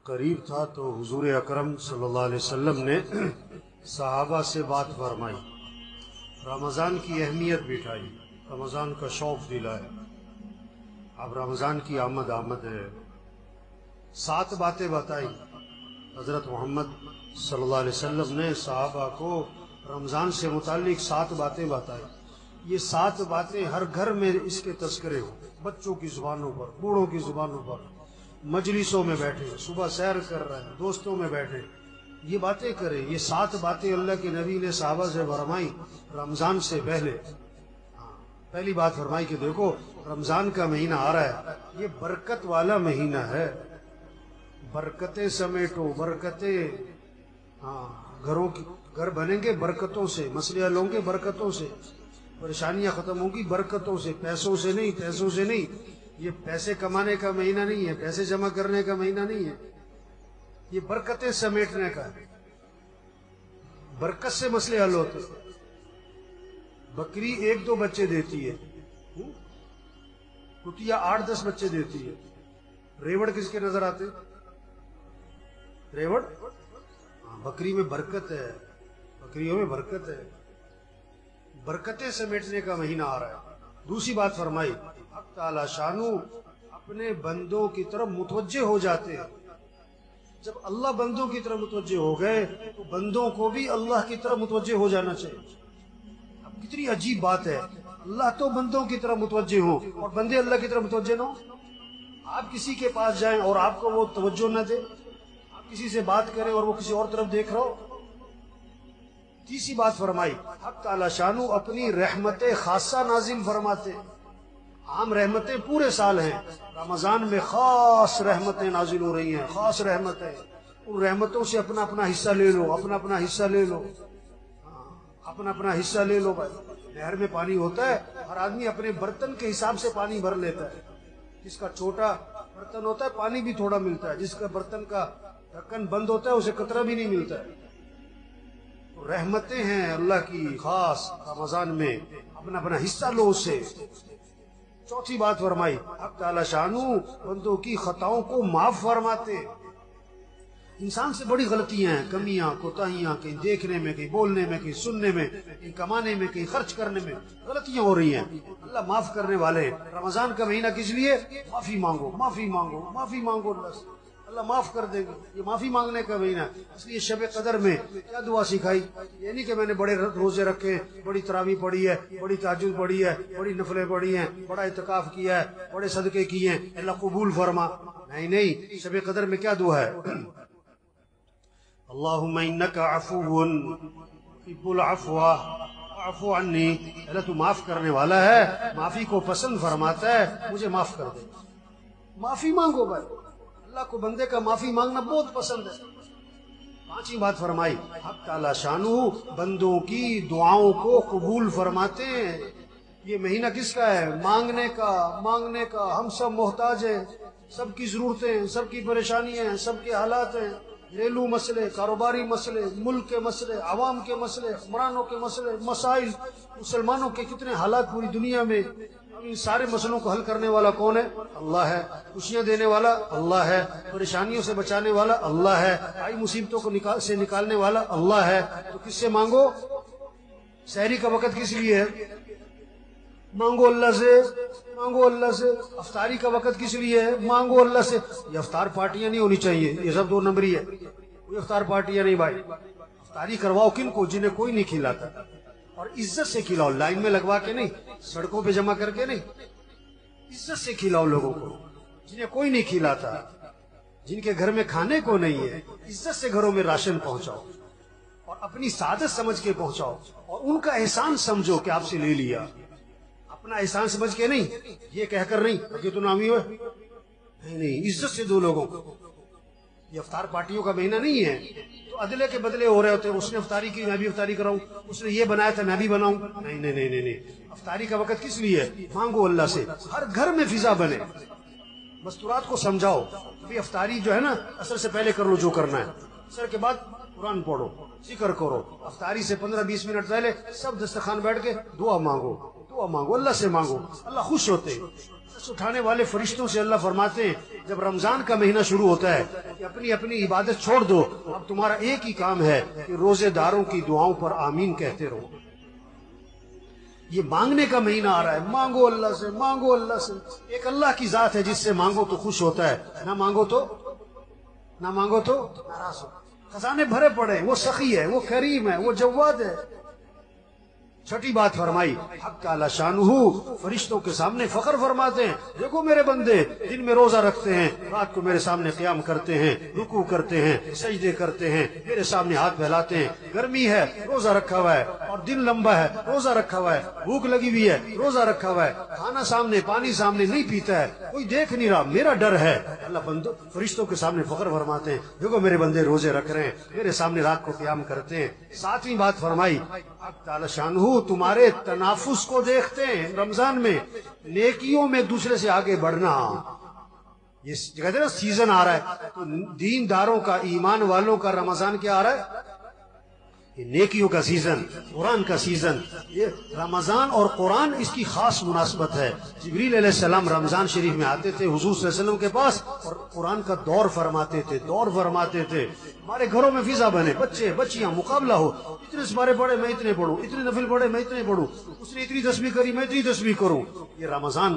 قریب تھا تو حضور اکرم صلی اللہ علیہ وسلم نے صحابہ سے بات فرمائی، رمضان کی اہمیت بٹھائی، رمضان کا شوق دلایا۔ اب رمضان کی آمد ہے، 7 باتیں بتائی حضرت محمد صلی اللہ علیہ وسلم نے صحابہ کو رمضان سے متعلق 7 باتیں بتائی۔ یہ 7 باتیں ہر گھر میں اس کے تذکرے ہوں، بچوں کی زبانوں پر، بوڑھوں کی زبانوں پر، مجلسوں میں بیٹھے، صبح سیر کر رہے ہیں، دوستوں میں بیٹھے، یہ باتیں کریں۔ یہ 7 باتیں اللہ کے نبی نے صحابہ سے فرمائی رمضان سے پہلے۔ پہلی بات فرمائی کہ دیکھو رمضان کا مہینہ آ رہا ہے، یہ برکت والا مہینہ ہے، برکتیں سمیٹو، برکتیں، گھر بنیں گے برکتوں سے، مسئلے حل ہوں گے برکتوں سے، پریشانیاں ختم ہوں گی برکتوں سے، پیسوں سے نہیں۔ یہ پیسے کمانے کا مہینہ نہیں ہے، پیسے جمع کرنے کا مہینہ نہیں ہے، یہ برکتیں سمیٹنے کا ہے۔ برکت سے مسئلے حل ہوتے۔ بکری 1-2 بچے دیتی ہے، کتیا 8-10 بچے دیتی ہے۔ ریوڑ کس کے نظر آتے؟ ریوڑ؟ بکری میں برکت ہے، بکریوں میں برکت ہے، برکتیں سمیٹنے کا مہینہ آ رہا ہے۔ دوسری بات فرمائی، حق تعالی شانو اپنے بندوں کی طرف متوجہ ہو جاتے ہیں۔ جب اللہ بندوں کی طرف متوجہ ہو گئے تو بندوں کو بھی اللہ کی طرف متوجہ ہو جانا چاہیے۔ اب کتنی عجیب بات ہے، اللہ تو بندوں کی طرف متوجہ ہو اور بندے اللہ کی طرف متوجہ نہ ہو۔ آپ کسی کے پاس جائیں اور آپ کو وہ توجہ نہ دے، آپ کسی سے بات کریں اور وہ کسی اور طرف دیکھ رہا ہو۔ تیسری بات فرمائی، حق تعالی شانو اپنی رحمت خاصہ نازل فرماتے۔ عام رحمتیں پورے سال ہیں، رمضان میں خاص رحمتیں نازل ہو رہی ہیں، خاص رحمتیں۔ ان رحمتوں سے اپنا اپنا حصہ لے لو، اپنا اپنا حصہ لے لو، اپنا اپنا حصہ لے لو۔ بھائی نہر میں پانی ہوتا ہے، ہر آدمی اپنے برتن کے حساب سے پانی بھر لیتا ہے۔ جس کا چھوٹا برتن ہوتا ہے پانی بھی تھوڑا ملتا ہے، جس کا برتن کا ڈھکن بند ہوتا ہے اسے قطرہ بھی نہیں ملتا ہے۔ رحمتیں ہیں اللہ کی خاص رمضان میں، اپنا اپنا حصہ لو اس سے۔ چوتھی بات فرمائی، حق تعالی شانو بندوں کی خطاؤں کو معاف فرماتے۔ انسان سے بڑی غلطیاں ہیں، کمیاں، کوتاہیاں، کہیں دیکھنے میں، کہیں بولنے میں، کہیں سننے میں، کہیں کمانے میں، کہیں خرچ کرنے میں غلطیاں ہو رہی ہیں۔ اللہ معاف کرنے والے ہیں۔ رمضان کا مہینہ کس لیے؟ معافی مانگو، معافی مانگو، معافی مانگو اللہ سے، اللہ معاف کر دے گا۔ یہ معافی مانگنے کا مہینہ، اس لیے شب قدر میں کیا دعا سکھائی؟ یہ نہیں کہ میں نے بڑے روزے رکھے، بڑی تراویح پڑھی ہے، بڑی تہجد پڑھی ہے، بڑی نفلیں پڑھی ہیں، بڑا اعتکاف کیا ہے، بڑے صدقے کیے ہیں، اللہ قبول فرما۔ نہیں، شب قدر میں کیا دعا ہے؟ اللہم انک عفو تحب العفو فاعف عنی، اللہ تو معاف کرنے والا ہے، معافی کو پسند فرماتا ہے، مجھے معاف کر دے۔ معافی مانگو بھائی، اللہ کو بندے کا معافی مانگنا بہت پسند ہے۔ پانچویں بات فرمائی، حق تعالی شانو بندوں کی دعاؤں کو قبول فرماتے ہیں۔ یہ مہینہ کس کا ہے؟ مانگنے کا۔ ہم سب محتاج ہیں، سب کی ضرورتیں، سب کی پریشانیاں ہیں، سب کے حالات ہیں، گھریلو مسئلے، کاروباری مسئلے، ملک کے مسئلے، عوام کے مسئلے، حکمرانوں کے مسئلے، مسائل، مسلمانوں کے کتنے حالات پوری دنیا میں۔ ان سارے مسئلوں کو حل کرنے والا کون ہے؟ اللہ ہے۔ خوشیاں دینے والا اللہ ہے، پریشانیوں سے بچانے والا اللہ ہے، آئی مصیبتوں کو سے نکالنے والا اللہ ہے۔ تو کس سے مانگو؟ سحری کا وقت کس لیے ہے؟ مانگو اللہ سے، مانگو اللہ سے۔ افطاری کا وقت کس لیے ہے؟ مانگو اللہ سے۔ یہ افطار پارٹیاں نہیں ہونی چاہیے، یہ سب 2 نمبری ہے، کوئی افطار پارٹیاں نہیں بھائی۔ افطاری کرواؤ کن کو؟ جنہیں کوئی نہیں کھلاتا، اور عزت سے کھلاؤ، لائن میں لگوا کے نہیں، سڑکوں پہ جمع کر کے نہیں، عزت سے کھلاؤ لوگوں کو، جنہیں کوئی نہیں کھلاتا، جن کے گھر میں کھانے کو نہیں ہے، عزت سے گھروں میں راشن پہنچاؤ، اور اپنی سعادت سمجھ کے پہنچاؤ، اور ان کا احسان سمجھو کہ آپ سے لے لیا، اپنا احسان سمجھ کے نہیں، یہ کہہ کر نہیں کہ تو نامی ہوئے، نہیں، عزت سے دو لوگوں کو۔ یہ افطار پارٹیوں کا مہینہ نہیں ہے تو عدلے کے بدلے ہو رہے ہوتے ہیں، اس نے افطاری کی میں بھی افطاری کراؤں، اس نے یہ بنایا تھا میں بھی بناؤں۔ نہیں، افطاری کا وقت کس لیے ہے؟ مانگو اللہ سے، ہر گھر میں فضا بنے۔ مستورات کو سمجھاؤ کہ افطاری جو ہے نا، عصر سے پہلے کر لو جو کرنا ہے، عصر کے بعد قرآن پڑھو، ذکر کرو، افطاری سے 15-20 منٹ پہلے سب دسترخوان بیٹھ کے دعا مانگو، دعا مانگو، اللہ سے مانگو، اللہ خوش ہوتے ہیں۔ دست اٹھانے والے فرشتوں سے اللہ فرماتے ہیں جب رمضان کا مہینہ شروع ہوتا ہے کہ اپنی اپنی عبادت چھوڑ دو، اب تمہارا ایک ہی کام ہے کہ روزے داروں کی دعاؤں پر آمین کہتے رہو۔ یہ مانگنے کا مہینہ آ رہا ہے، مانگو اللہ سے، مانگو اللہ سے۔ ایک اللہ کی ذات ہے جس سے مانگو تو خوش ہوتا ہے، نہ مانگو تو ناراض ہو۔ خزانے بھرے پڑے، وہ سخی ہے، وہ کریم ہے، وہ جواد ہے۔ چھٹی بات فرمائی، حق تعالی شانہ فرشتوں کے سامنے فخر فرماتے ہیں، دیکھو میرے بندے دن میں روزہ رکھتے ہیں، رات کو میرے سامنے قیام کرتے ہیں، رکوع کرتے ہیں، سجدے کرتے ہیں، میرے سامنے ہاتھ پھیلاتے ہیں۔ گرمی ہے روزہ رکھا ہوا ہے، اور دن لمبا ہے روزہ رکھا ہوا ہے، بھوک لگی ہوئی ہے روزہ رکھا ہوا ہے، کھانا سامنے پانی سامنے نہیں پیتا ہے، کوئی دیکھ نہیں رہا، میرا ڈر ہے۔ اللہ بندوں فرشتوں کے سامنے فخر فرماتے ہیں، دیکھو میرے بندے روزے رکھ رہے ہیں، میرے سامنے رات کو قیام کرتے ہیں۔ ساتویں بات فرمائی، حق تعالی شانہ تمہارے تنافس کو دیکھتے ہیں رمضان میں، نیکیوں میں ایک دوسرے سے آگے بڑھنا۔ یہ کہتے ہیں نا سیزن آ رہا ہے، تو دین داروں کا، ایمان والوں کا رمضان کیا آ رہا ہے؟ یہ نیکیوں کا سیزن، قرآن کا سیزن۔ یہ رمضان اور قرآن اس کی خاص مناسبت ہے۔ جبریل علیہ السلام رمضان شریف میں آتے تھے حضور صلی اللہ علیہ وسلم کے پاس، اور قرآن کا دور فرماتے تھے۔ ہمارے گھروں میں فضا بنے، بچے بچیاں مقابلہ ہو، اتنے سپارے پڑھے میں اتنے پڑھوں، اتنے نفل پڑھے میں اتنے پڑھوں، اس نے اتنی تسبیح کری میں اتنی تسبیح کروں۔ یہ رمضان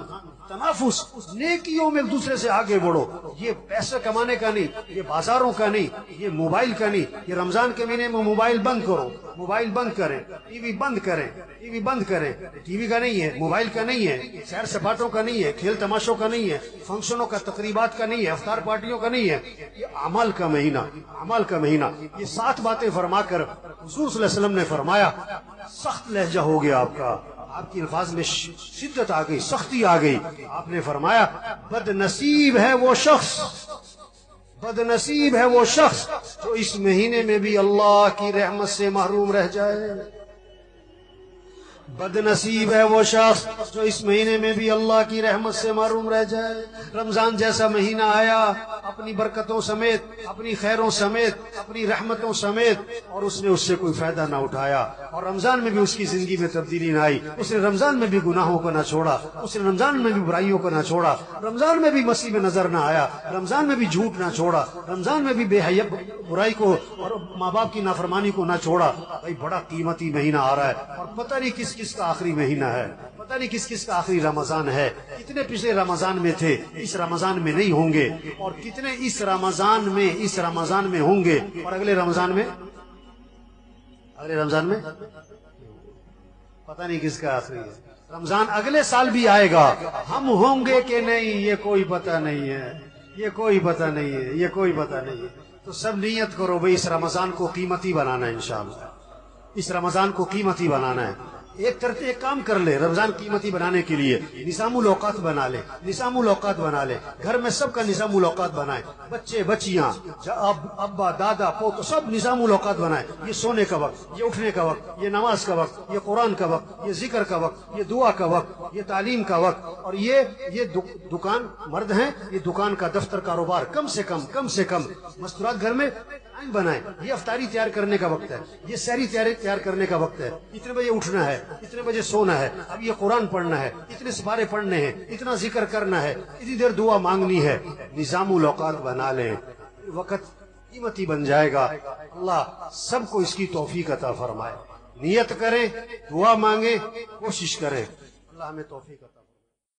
تنافس، نیکیوں میں ایک دوسرے سے آگے بڑھو۔ یہ پیسے کمانے کا نہیں، یہ بازاروں کا نہیں، یہ موبائل کا نہیں۔ یہ رمضان کے مہینے میں موبائل بند کرو، موبائل بند کریں، ٹی وی بند کریں، ٹی وی بند کریں۔ ٹی وی کا نہیں ہے، موبائل کا نہیں ہے، سیر سپاٹوں کا نہیں ہے، کھیل تماشوں کا نہیں ہے، فنکشنوں کا، تقریبات کا نہیں ہے، افطار پارٹیوں کا نہیں ہے۔ یہ اعمال کا مہینہ، اعمال کا مہینہ۔ یہ 7 باتیں فرما کر حضور صلی اللہ علیہ وسلم نے فرمایا سخت لہجہ ہو گیا آپ کا، آپ کی الفاظ میں شدت آ گئی، سختی آ گئی۔ آپ نے فرمایا بد نصیب ہے وہ شخص، بد نصیب ہے وہ شخص جو اس مہینے میں بھی اللہ کی رحمت سے محروم رہ جائے۔ بد نصیب ہے وہ شخص جو اس مہینے میں بھی اللہ کی رحمت سے محروم رہ جائے۔ رمضان جیسا مہینہ آیا اپنی برکتوں سمیت، اپنی خیروں سمیت، اپنی رحمتوں سمیت، اور اس نے اس سے کوئی فائدہ نہ اٹھایا، اور رمضان میں بھی اس کی زندگی میں تبدیلی نہ آئی۔ اس نے رمضان میں بھی گناہوں کو نہ چھوڑا، اس نے رمضان میں بھی برائیوں کو نہ چھوڑا، رمضان میں بھی مسیح میں نظر نہ آیا، رمضان میں بھی جھوٹ نہ چھوڑا، رمضان میں بھی بے حیا برائی کو اور ماں باپ کی نافرمانی کو نہ چھوڑا۔ بھائی بڑا قیمتی مہینہ آ رہا ہے، اور پتہ نہیں کس کس کا آخری مہینہ ہے، پتہ نہیں کس کس کا آخری رمضان ہے۔ کتنے پچھلے رمضان میں تھے، اس رمضان میں نہیں ہوں گے، اور کتنے اس رمضان میں ہوں گے، اور اگلے رمضان میں پتہ نہیں کس کا آخری ہے۔ رمضان اگلے سال بھی آئے گا، ہم ہوں گے کہ نہیں یہ کوئی پتہ نہیں ہے، یہ کوئی پتہ نہیں ہے، یہ کوئی پتہ نہیں ہے۔ تو سب نیت کرو بھئی اس رمضان کو قیمتی بنانا ہے، انشاءاللہ اس رمضان کو قیمتی بنانا ہے۔ ایک کام کر لے رمضان قیمتی بنانے کے لیے، نظام الاوقات بنا لے، نظام الاوقات بنا لے، گھر میں سب کا نظام الاوقات بنائے، بچے بچیاں، ابا دادا پوت سب نظام الاوقات بنائے۔ یہ سونے کا وقت، یہ اٹھنے کا وقت، یہ نماز کا وقت، یہ قرآن کا وقت، یہ ذکر کا وقت، یہ دعا کا وقت، یہ تعلیم کا وقت، اور یہ دکان مرد ہیں، یہ دکان کا دفتر کاروبار کم سے کم مستورات گھر میں بنائیں۔ یہ افطاری تیار کرنے کا وقت ہے، یہ سحری تیار کرنے کا وقت ہے، اتنے بجے اٹھنا ہے، اتنے بجے سونا ہے، اب یہ قرآن پڑھنا ہے، اتنے سپارے پڑھنے ہیں، اتنا ذکر کرنا ہے، اتنی دیر دعا مانگنی ہے۔ نظام الاوقات بنا لیں، وقت قیمتی بن جائے گا۔ اللہ سب کو اس کی توفیق عطا فرمائے۔ نیت کریں، دعا مانگیں، کوشش کریں، اللہ ہمیں توفیق عطا